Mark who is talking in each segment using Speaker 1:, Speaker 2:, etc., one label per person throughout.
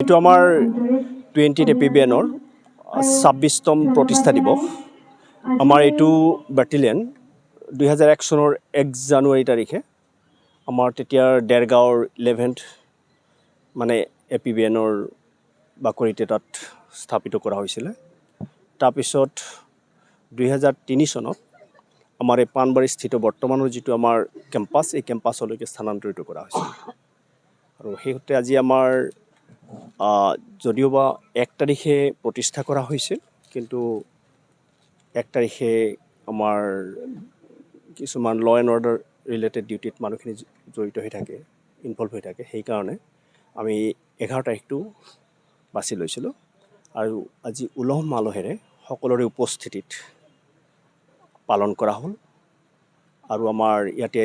Speaker 1: এইটো আমাৰ 20th এপিবিএনৰ 26তম প্ৰতিষ্ঠা দিৱস। আমাৰ এইটো বেটেলিয়ন 2001 চনৰ 1 জানুৱাৰী তাৰিখে আমাৰ তেতিয়াৰ দেৰগাঁৱৰ 11th মানে এপিবিএনৰ বাকৰিতে তাত স্থাপিত কৰা হৈছিলে। তাৰপিছত 2003 চনত আমাৰ এই পাণবাৰীস্থিত বৰ্তমানৰ যিটো আমাৰ কেম্পাছ, এই কেম্পাছলৈকে স্থানান্তৰিত কৰা হৈছিল। আৰু সেইহতে আজি আমাৰ যদিওবা 1 তাৰিখে প্ৰতিষ্ঠা কৰা হৈছিল, কিন্তু 1 তাৰিখে আমাৰ কিছুমান ল এণ্ড অৰ্ডাৰ ৰিলেটেড ডিউটিত মানুহখিনি জড়িত হৈ থাকে, ইনভলভ হৈ থাকে। সেইকাৰণে আমি 11 তাৰিখটো বাছি লৈছিলোঁ। আৰু আজি উলহ মালহেৰে সকলোৰে উপস্থিতিত পালন কৰা হ'ল। আৰু আমাৰ ইয়াতে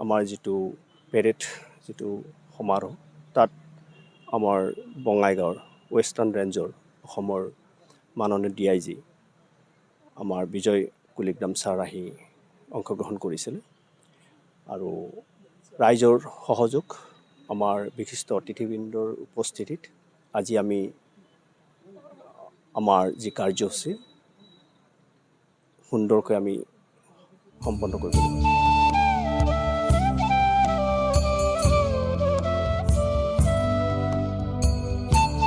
Speaker 1: আমাৰ যিটো পেৰেড যিটো সমাৰোহ, তাত আমাৰ বঙাইগাঁৱৰ ৱেষ্টাৰ্ণ ৰেঞ্জৰ অসমৰ মাননীয় DIG আমাৰ বিজয় কুলিকদাম ছাৰ আহি অংশগ্ৰহণ কৰিছিলে। আৰু ৰাইজৰ সহযোগ, আমাৰ বিশিষ্ট অতিথিবৃন্দৰ উপস্থিতিত আজি আমি আমাৰ যি কাৰ্যসূচী সুন্দৰকৈ আমি সম্পন্ন কৰিব পাৰিম।